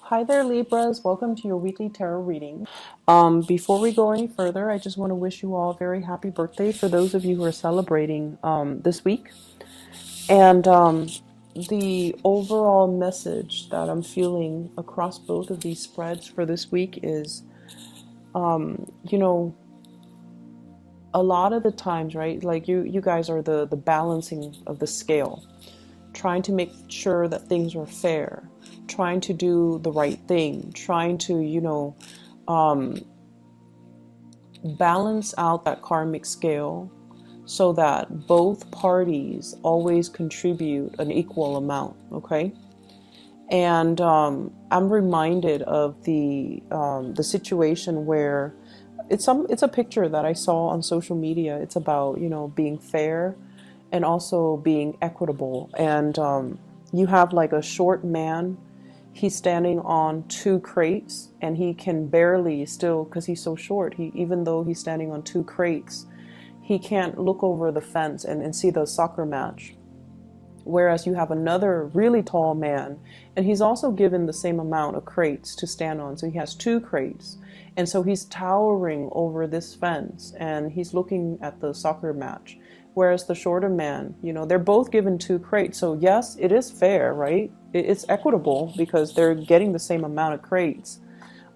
Hi there, Libras. Welcome to your weekly tarot reading. Before we go any further, I just want to wish you all a very happy birthday for those of you who are celebrating this week. And the overall message that I'm feeling across both of these spreads for this week is, you know, a lot of the times, right? Like you guys are the balancing of the scale, trying to make sure that things are fair, trying to do the right thing, trying to, balance out that karmic scale so that both parties always contribute an equal amount, okay? And I'm reminded of the situation where it's a picture that I saw on social media. It's about, being fair and also being equitable. And you have like a short man. He's standing on two crates and he can barely still, because he's so short, even though he's standing on two crates, he can't look over the fence and see the soccer match. Whereas you have another really tall man, and he's also given the same amount of crates to stand on. So he has two crates. And so he's towering over this fence and he's looking at the soccer match. Whereas the shorter man, they're both given two crates. So yes, it is fair, right? It's equitable because they're getting the same amount of crates.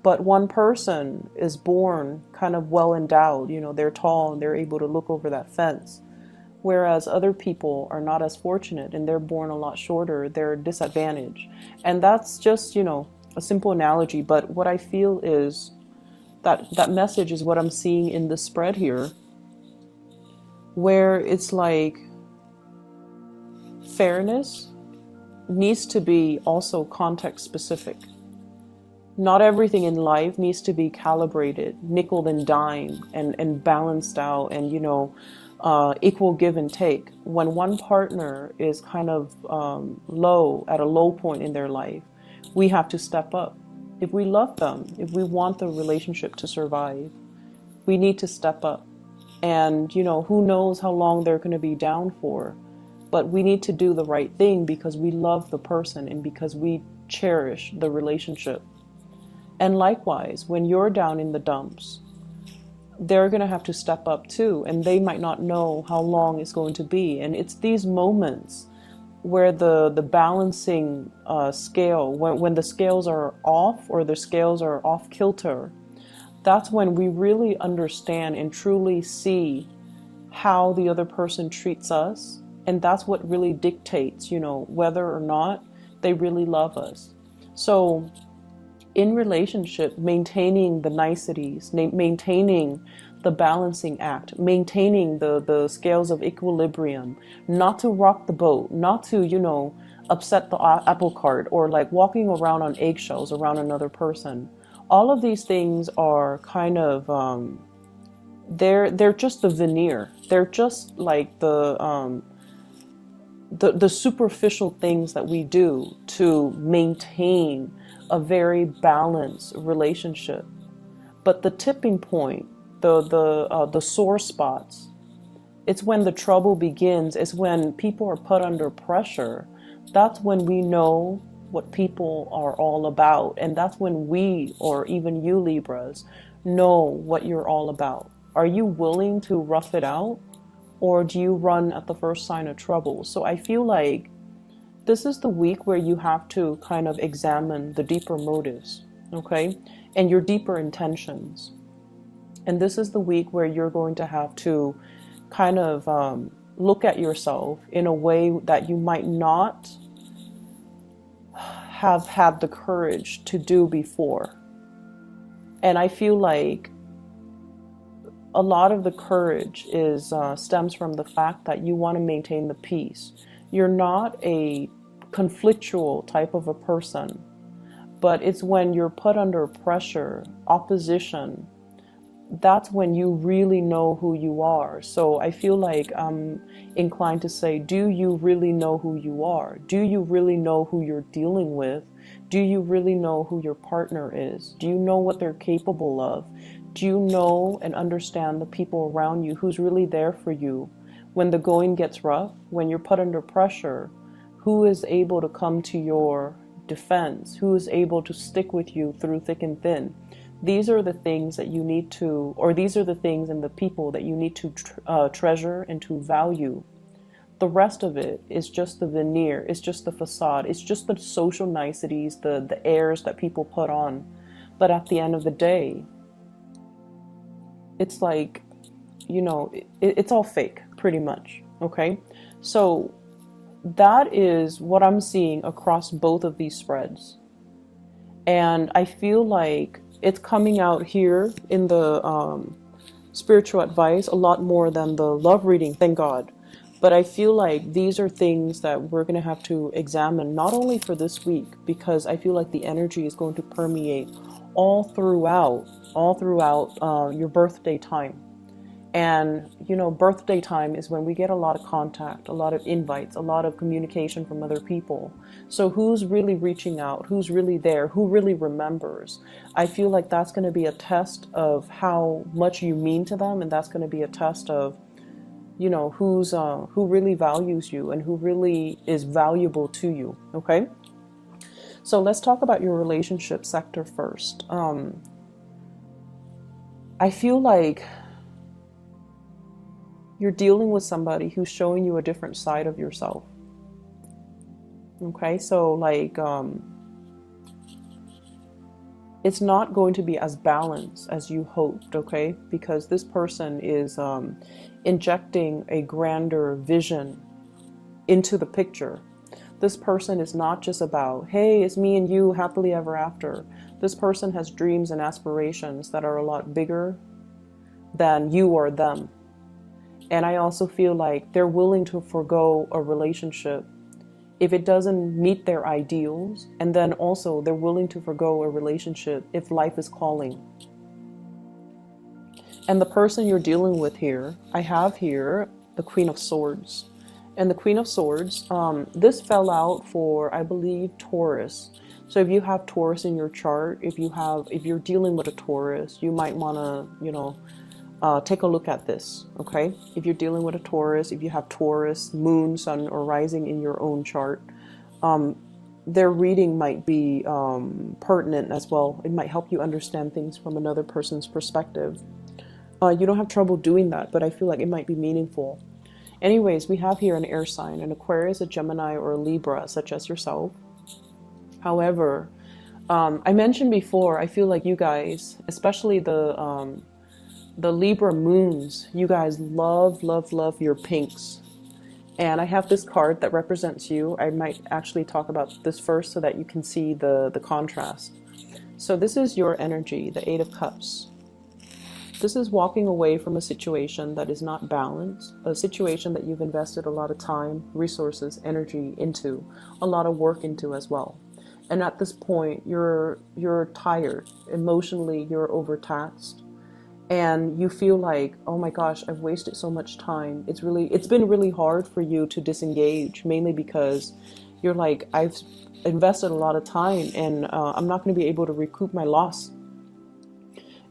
But one person is born kind of well endowed, they're tall and they're able to look over that fence. Whereas other people are not as fortunate and they're born a lot shorter, they're disadvantaged. And that's just, a simple analogy. But what I feel is that message is what I'm seeing in the spread here, where it's like fairness needs to be also context specific. Not everything in life needs to be calibrated, nickel and dime, and balanced out, and equal give and take. When one partner is kind of low, at a low point in their life, we have to step up. If we love them, if we want the relationship to survive, we need to step up. And who knows how long they're going to be down for, but we need to do the right thing because we love the person and because we cherish the relationship. And likewise, when you're down in the dumps, they're going to have to step up too, and they might not know how long it's going to be. And it's these moments where the balancing scale, when the scales are off or the scales are off kilter, that's when we really understand and truly see how the other person treats us. And that's what really dictates, whether or not they really love us. So in relationship, maintaining the niceties, maintaining the balancing act, maintaining the scales of equilibrium, not to rock the boat, not to, upset the apple cart, or like walking around on eggshells around another person. All of these things are kind of, they're just the veneer. They're just like the superficial things that we do to maintain a very balanced relationship. But the tipping point, the sore spots, it's when the trouble begins. It's when people are put under pressure. That's when we know what people are all about. And that's when we, or even you Libras, know what you're all about. Are you willing to rough it out? Or do you run at the first sign of trouble? So I feel like this is the week where you have to kind of examine the deeper motives, okay? And your deeper intentions. And this is the week where you're going to have to kind of look at yourself in a way that you might not have had the courage to do before. And I feel like a lot of the courage is stems from the fact that you want to maintain the peace. You're not a conflictual type of a person, but it's when you're put under pressure, opposition, that's when you really know who you are. So I feel like I'm inclined to say, do you really know who you are? Do you really know who you're dealing with? Do you really know who your partner is? Do you know what they're capable of? Do you know and understand the people around you who's really there for you when the going gets rough, when you're put under pressure? Who is able to come to your defense, who is able to stick with you through thick and thin. These are the things that you need to, or these are the things and the people that you need to treasure and to value. The rest of it is just the veneer, it's just the facade, it's just the social niceties, the airs that people put on. But at the end of the day, it's like, you know, it's all fake, pretty much, okay? So that is what I'm seeing across both of these spreads. And I feel like it's coming out here in the spiritual advice a lot more than the love reading, thank God. But I feel like these are things that we're going to have to examine, not only for this week, because I feel like the energy is going to permeate all throughout your birthday time. And, you know, birthday time is when we get a lot of contact, a lot of invites, a lot of communication from other people. So who's really reaching out? Who's really there? Who really remembers? I feel like that's going to be a test of how much you mean to them. And that's going to be a test of, you know, who really values you and who really is valuable to you. Okay. So let's talk about your relationship sector first. I feel like you're dealing with somebody who's showing you a different side of yourself. Okay, so like, it's not going to be as balanced as you hoped, okay? Because this person is injecting a grander vision into the picture. This person is not just about, hey, it's me and you happily ever after. This person has dreams and aspirations that are a lot bigger than you or them. And I also feel like they're willing to forego a relationship if it doesn't meet their ideals. And then also they're willing to forego a relationship if life is calling. And the person you're dealing with here, I have here the Queen of Swords. And the Queen of Swords, this fell out for, I believe, Taurus. So if you have Taurus in your chart, if you're dealing with a Taurus, you might want to, you know, take a look at this, okay? If you're dealing with a Taurus, if you have Taurus, moon, sun, or rising in your own chart, their reading might be pertinent as well. It might help you understand things from another person's perspective. You don't have trouble doing that, but I feel like it might be meaningful. Anyways, we have here an air sign, an Aquarius, a Gemini, or a Libra, such as yourself. However, I mentioned before, I feel like you guys, especially the Libra moons, you guys love your pinks. And I have this card that represents you. I might actually talk about this first so that you can see the contrast. So this is your energy, the Eight of Cups. This is walking away from a situation that is not balanced, a situation that you've invested a lot of time, resources, energy into, a lot of work into as well. And at this point, you're tired. Emotionally, you're overtaxed. And you feel like, oh my gosh, I've wasted so much time. It's been really hard for you to disengage, mainly because you're like, I've invested a lot of time and I'm not going to be able to recoup my loss.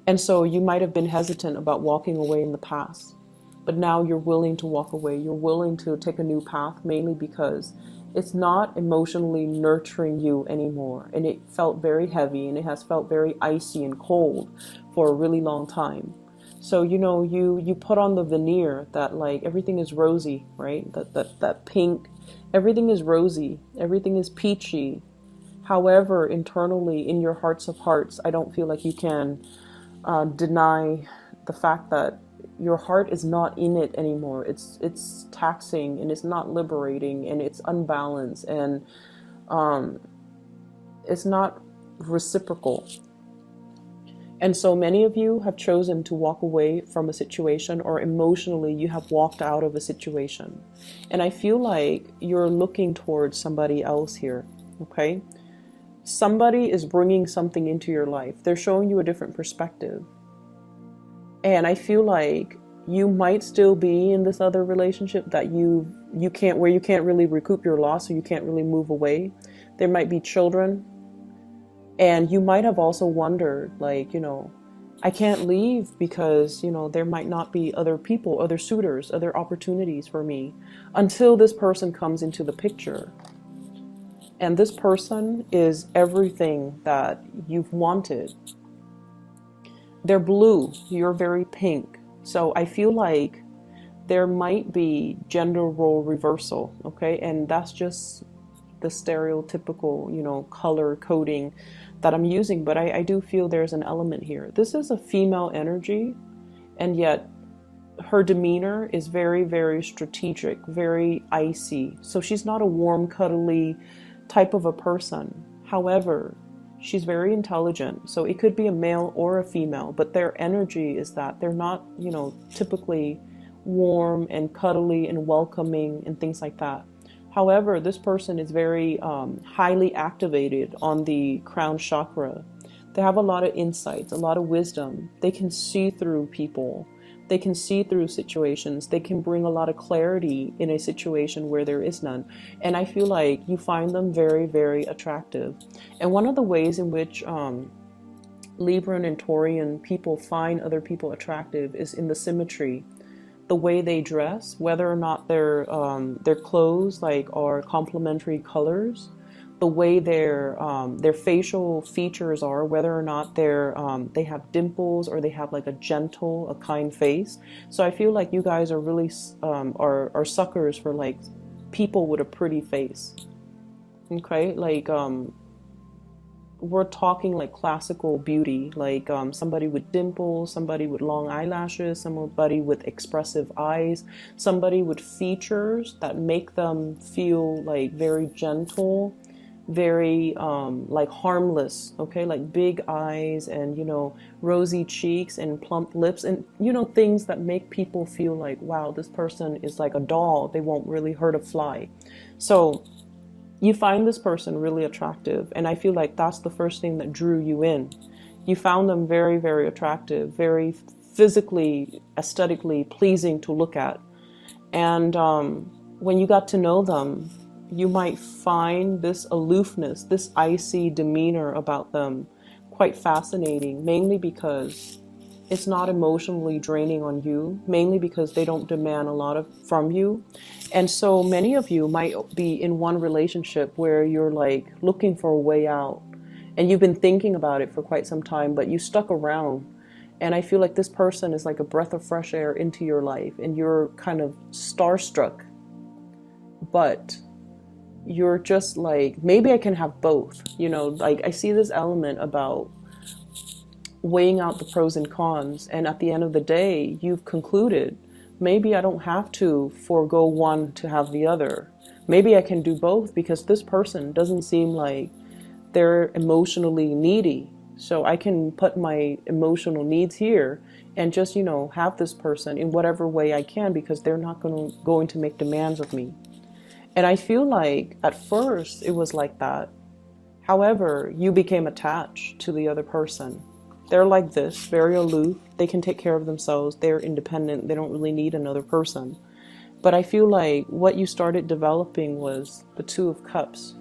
And so you might have been hesitant about walking away in the past, but now you're willing to walk away. You're willing to take a new path, mainly because it's not emotionally nurturing you anymore. And it felt very heavy and it has felt very icy and cold for a really long time. So, you know, you put on the veneer that like everything is rosy, right? That pink, everything is rosy, everything is peachy. However, internally in your hearts of hearts, I don't feel like you can deny the fact that your heart is not in it anymore. It's taxing and it's not liberating and it's unbalanced and it's not reciprocal. And so many of you have chosen to walk away from a situation, or emotionally you have walked out of a situation. And I feel like you're looking towards somebody else here, okay? Somebody is bringing something into your life. They're showing you a different perspective. And I feel like you might still be in this other relationship that you can't really recoup your loss, or you can't really move away. There might be children. And you might have also wondered, like, you know, I can't leave because, you know, there might not be other people, other suitors, other opportunities for me until this person comes into the picture. And this person is everything that you've wanted. They're blue, you're very pink. So I feel like there might be gender role reversal, okay? And that's just the stereotypical, color coding that I'm using. But I do feel there's an element here. This is a female energy, and yet her demeanor is very, very strategic, very icy. So she's not a warm, cuddly type of a person. However, she's very intelligent. So it could be a male or a female, but their energy is that they're not, typically warm and cuddly and welcoming and things like that. However, this person is very highly activated on the crown chakra. They have a lot of insights, a lot of wisdom. They can see through people. They can see through situations. They can bring a lot of clarity in a situation where there is none. And I feel like you find them very, very attractive. And one of the ways in which Libran and Taurian people find other people attractive is in the symmetry. The way they dress, whether or not their clothes are complementary colors, the way their facial features are, whether or not they have dimples or they have like a gentle, a kind face. So I feel like you guys are really are suckers for like people with a pretty face. Okay, like we're talking like classical beauty, like somebody with dimples, somebody with long eyelashes, somebody with expressive eyes, somebody with features that make them feel like very gentle, very like harmless, okay, like big eyes and rosy cheeks and plump lips and things that make people feel like, wow, this person is like a doll, they won't really hurt a fly. So you find this person really attractive, and I feel like that's the first thing that drew you in. You found them very, very attractive, very physically, aesthetically pleasing to look at. And when you got to know them, you might find this aloofness, this icy demeanor about them quite fascinating, mainly because it's not emotionally draining on you, mainly because they don't demand a lot from you. And so many of you might be in one relationship where you're like looking for a way out, and you've been thinking about it for quite some time, but you stuck around. And I feel like this person is like a breath of fresh air into your life, and you're kind of starstruck, but you're just like, maybe I can have both, like I see this element about weighing out the pros and cons, and at the end of the day you've concluded, maybe I don't have to forego one to have the other. Maybe I can do both, because this person doesn't seem like they're emotionally needy, so I can put my emotional needs here and just have this person in whatever way I can, because they're not going to make demands of me. And I feel like at first it was like that. However, you became attached to the other person. They're like this, very aloof. They can take care of themselves. They're independent. They don't really need another person. But I feel like what you started developing was the Two of Cups.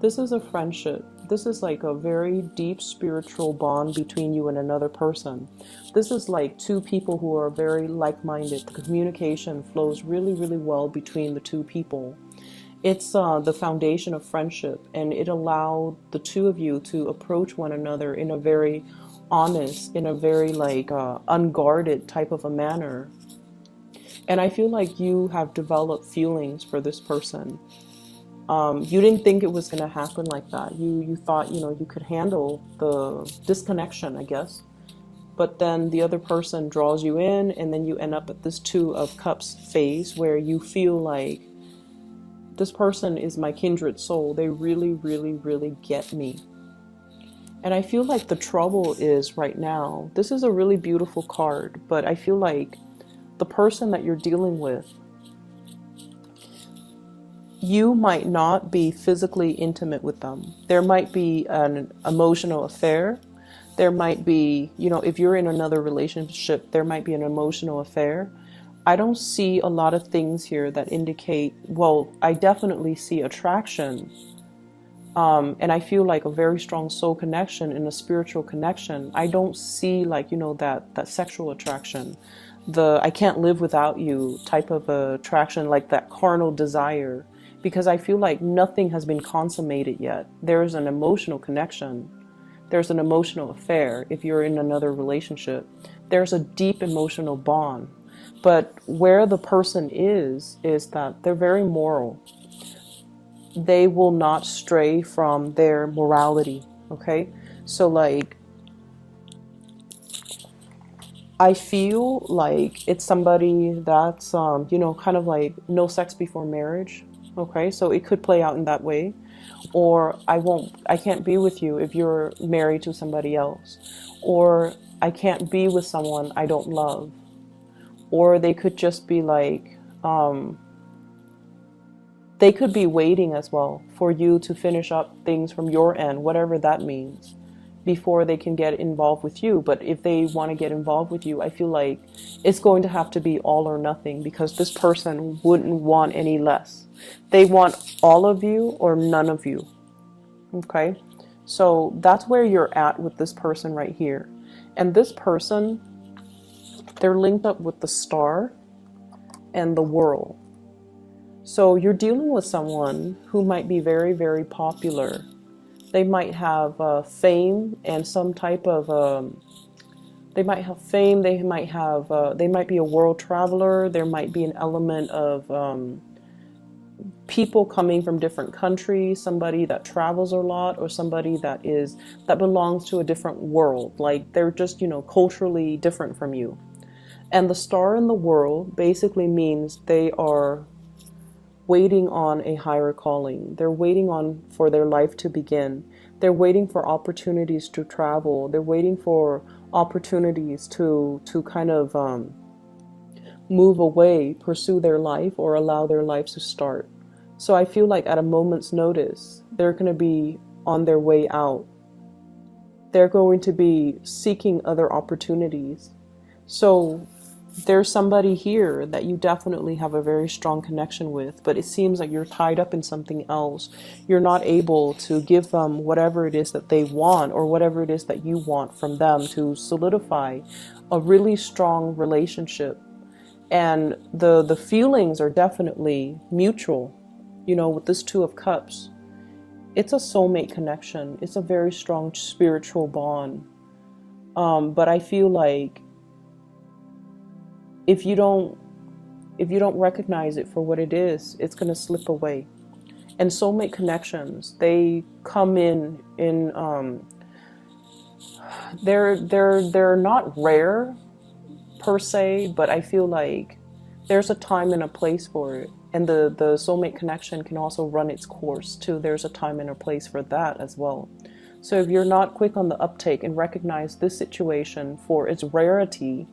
This is a friendship. This is like a very deep spiritual bond between you and another person. This is like two people who are very like-minded. The communication flows really, really well between the two people. It's the foundation of friendship, and it allowed the two of you to approach one another in a very honest, in a very like unguarded type of a manner. And I feel like you have developed feelings for this person. You didn't think it was going to happen like that. You thought, you could handle the disconnection, I guess. But then the other person draws you in, and then you end up at this Two of Cups phase where you feel like this person is my kindred soul. They really, really, really get me. And I feel like the trouble is right now, this is a really beautiful card, but I feel like the person that you're dealing with, you might not be physically intimate with them. There might be an emotional affair. There might be, if you're in another relationship, there might be an emotional affair. I don't see a lot of things here that indicate, well, I definitely see attraction. And I feel like a very strong soul connection and a spiritual connection. I don't see like, that sexual attraction, the I can't live without you type of attraction, like that carnal desire. because I feel like nothing has been consummated yet. There's an emotional connection. There's an emotional affair if you're in another relationship. There's a deep emotional bond. But where the person is that they're very moral. They will not stray from their morality, okay? So like, I feel like it's somebody that's, you know, kind of like no sex before marriage, okay? So it could play out in that way. Or I can't be with you if you're married to somebody else. Or I can't be with someone I don't love. Or they could just be like, they could be waiting as well for you to finish up things from your end, whatever that means, before they can get involved with you. But if they want to get involved with you, I feel like it's going to have to be all or nothing, because this person wouldn't want any less. They want all of you or none of you. Okay? So that's where you're at with this person right here. And this person, they're linked up with the star and the world. So you're dealing with someone who might be very, very popular. They might have fame and some type of, they might have fame, they might be a world traveler, there might be an element of people coming from different countries, somebody that travels a lot, or somebody that belongs to a different world. Like they're just, you know, culturally different from you. And the star in the world basically means they are waiting on a higher calling. They're waiting for their life to begin. They're waiting for opportunities to travel. They're waiting for opportunities to kind of move away, pursue their life, or allow their lives to start. So I feel like at a moment's notice, they're going to be on their way out. They're going to be seeking other opportunities. So there's somebody here that you definitely have a very strong connection with, but it seems like you're tied up in something else. You're not able to give them whatever it is that they want, or whatever it is that you want from them, to solidify a really strong relationship. And the feelings are definitely mutual. You know, with this Two of Cups, it's a soulmate connection. It's a very strong spiritual bond. But I feel like if you don't recognize it for what it is, it's going to slip away. And soulmate connections, they come in they're not rare per se, but I feel like there's a time and a place for it. And the soulmate connection can also run its course too. There's a time and a place for that as well. So if you're not quick on the uptake and recognize this situation for its rarity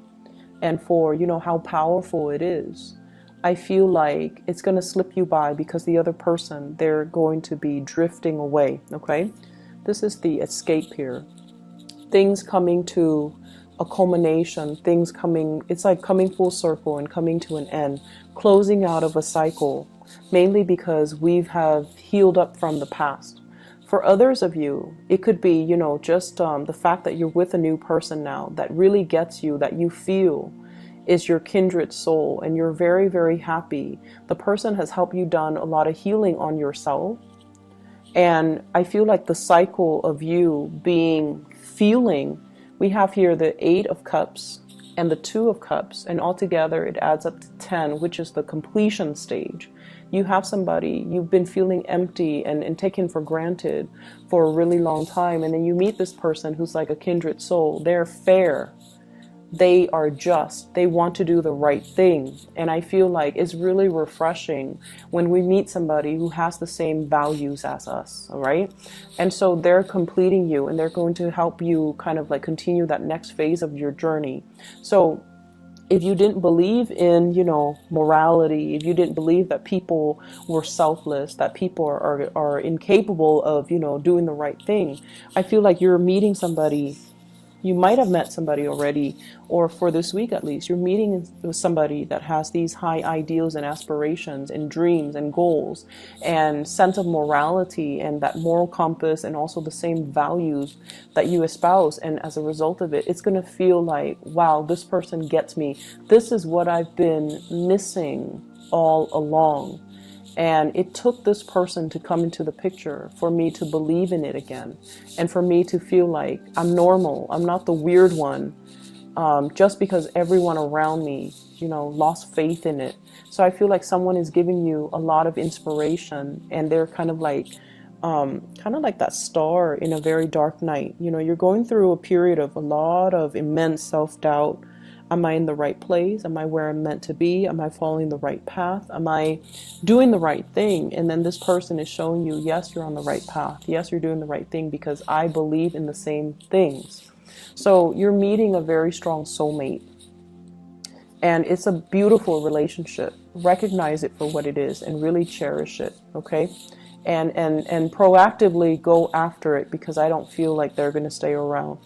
and for, you know, how powerful it is, I feel like it's going to slip you by, because the other person, they're going to be drifting away. Okay? This is the escape here. Things coming to a culmination, things coming, it's like coming full circle and coming to an end, closing out of a cycle, mainly because have healed up from the past. For others of you, it could be, you know, just the fact that you're with a new person now that really gets you, that you feel is your kindred soul, and you're very, very happy. The person has helped you done a lot of healing on yourself. And I feel like the cycle of you feeling, we have here the Eight of Cups and the Two of Cups, and altogether it adds up to 10, which is the completion stage. You have somebody, you've been feeling empty and taken for granted for a really long time, and then you meet this person who's like a kindred soul. They're fair. They are just. They want to do the right thing. And I feel like it's really refreshing when we meet somebody who has the same values as us, all right? And so they're completing you, and they're going to help you kind of like continue that next phase of your journey. So if you didn't believe in, you know, morality, if you didn't believe that people were selfless, that people are incapable of, you know, doing the right thing, I feel like you're meeting somebody. You might have met somebody already, or for this week at least, you're meeting with somebody that has these high ideals and aspirations and dreams and goals and sense of morality and that moral compass, and also the same values that you espouse. And as a result of it, it's going to feel like, wow, this person gets me. This is what I've been missing all along. And it took this person to come into the picture for me to believe in it again. And for me to feel like I'm normal. I'm not the weird one. Just because everyone around me, lost faith in it. So I feel like someone is giving you a lot of inspiration, and they're kind of like that star in a very dark night. You're going through a period of a lot of immense self-doubt. Am I in the right place? Am I where I'm meant to be? Am I following the right path? Am I doing the right thing? And then this person is showing you, yes, you're on the right path. Yes, you're doing the right thing because I believe in the same things. So you're meeting a very strong soulmate. And it's a beautiful relationship. Recognize it for what it is and really cherish it, okay? And proactively go after it, because I don't feel like they're going to stay around.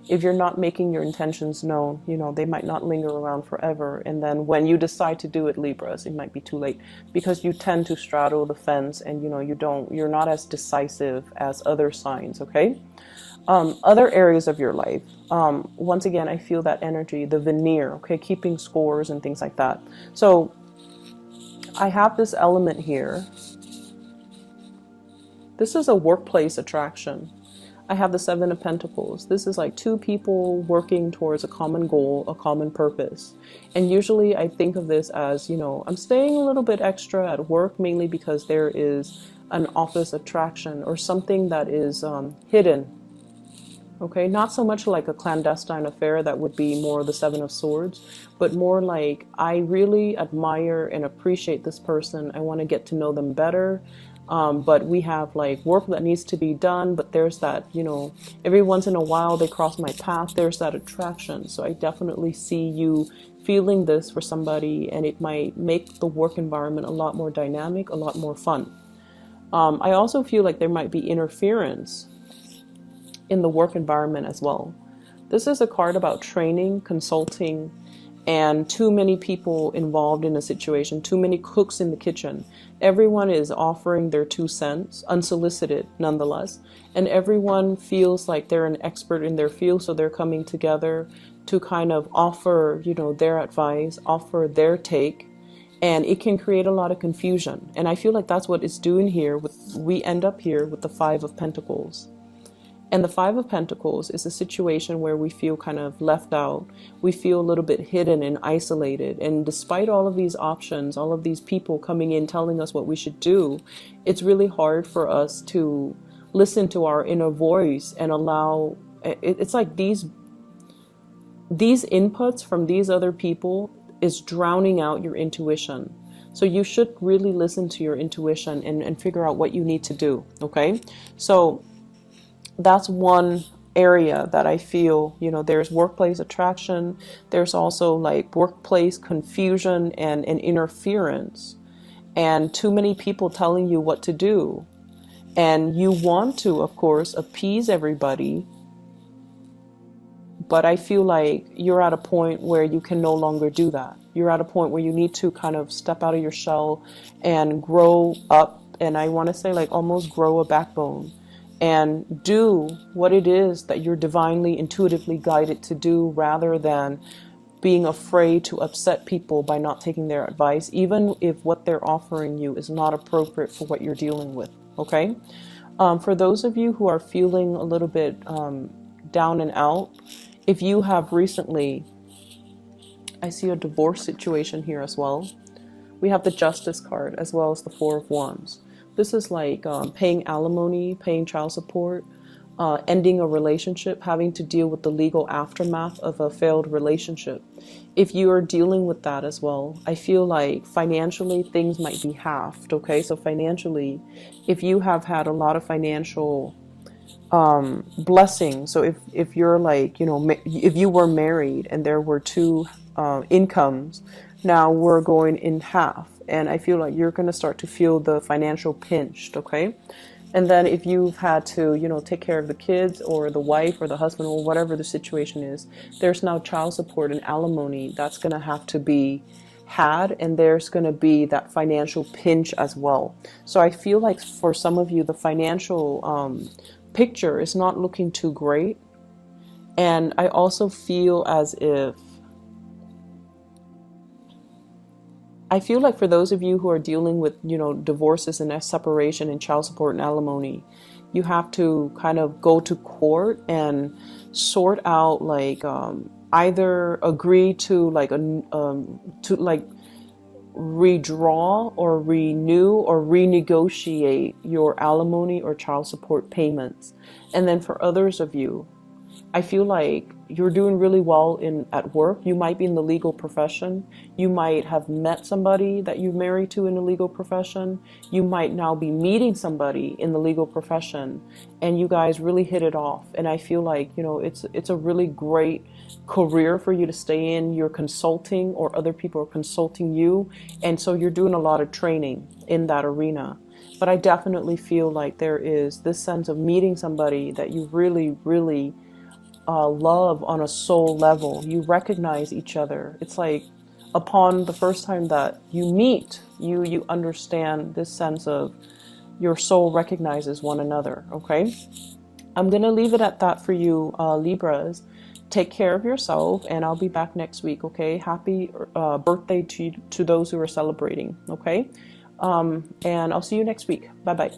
If you're not making your intentions known, they might not linger around forever. And then when you decide to do it, Libras, it might be too late, because you tend to straddle the fence, and you're not as decisive as other signs, okay? Other areas of your life, once again, I feel that energy, the veneer, okay, keeping scores and things like that. So I have this element here. This is a workplace attraction. I have the Seven of Pentacles. This is like two people working towards a common goal, a common purpose. And usually I think of this as, I'm staying a little bit extra at work, mainly because there is an office attraction or something that is hidden. Okay, not so much like a clandestine affair, that would be more the Seven of Swords, but more like I really admire and appreciate this person. I want to get to know them better. But we have like work that needs to be done, but there's that, every once in a while they cross my path, there's that attraction. So I definitely see you feeling this for somebody, and it might make the work environment a lot more dynamic, a lot more fun. I also feel like there might be interference in the work environment as well. This is a card about training, consulting, and too many people involved in a situation, too many cooks in the kitchen. Everyone is offering their 2 cents, unsolicited nonetheless, and everyone feels like they're an expert in their field, so they're coming together to kind of offer, their advice, offer their take, and it can create a lot of confusion. And I feel like that's what it's doing here. We end up here with the Five of Pentacles. And the Five of Pentacles is a situation where we feel kind of left out. We feel a little bit hidden and isolated. And despite all of these options, all of these people coming in telling us what we should do, it's really hard for us to listen to our inner voice and allow, it's like these inputs from these other people is drowning out your intuition. So you should really listen to your intuition and figure out what you need to do, okay? So that's one area that I feel, there's workplace attraction. There's also like workplace confusion and interference, and too many people telling you what to do. And you want to, of course, appease everybody. But I feel like you're at a point where you can no longer do that. You're at a point where you need to kind of step out of your shell and grow up. And I want to say like almost grow a backbone and do what it is that you're divinely, intuitively guided to do, rather than being afraid to upset people by not taking their advice, even if what they're offering you is not appropriate for what you're dealing with, okay? For those of you who are feeling a little bit down and out, if you have recently, I see a divorce situation here as well. We have the Justice card as well as the Four of Wands. This is like paying alimony, paying child support, ending a relationship, having to deal with the legal aftermath of a failed relationship. If you are dealing with that as well, I feel like financially things might be halved, okay? So financially, if you have had a lot of financial blessings, so if you're like, if you were married and there were two incomes, now we're going in half. And I feel like you're going to start to feel the financial pinched, okay? And then if you've had to, take care of the kids or the wife or the husband or whatever the situation is, there's now child support and alimony that's going to have to be had, and there's going to be that financial pinch as well. So I feel like for some of you, the financial picture is not looking too great. And I also feel as if I feel like for those of you who are dealing with, you know, divorces and separation and child support and alimony, you have to kind of go to court and sort out like either agree to like to like redraw or renew or renegotiate your alimony or child support payments. And then for others of you, I feel like you're doing really well in at work. You might be in the legal profession. You might have met somebody that you're married to in the legal profession. You might now be meeting somebody in the legal profession, and you guys really hit it off. And I feel like, you know, it's a really great career for you to stay in. You're consulting, or other people are consulting you, and so you're doing a lot of training in that arena. But I definitely feel like there is this sense of meeting somebody that you really, really love on a soul level. You recognize each other. It's like upon the first time that you meet, you understand this sense of your soul recognizes one another. Okay, I'm gonna leave it at that for you, Libras. Take care of yourself, and I'll be back next week. Okay, happy birthday to those who are celebrating. Okay, and I'll see you next week. Bye bye.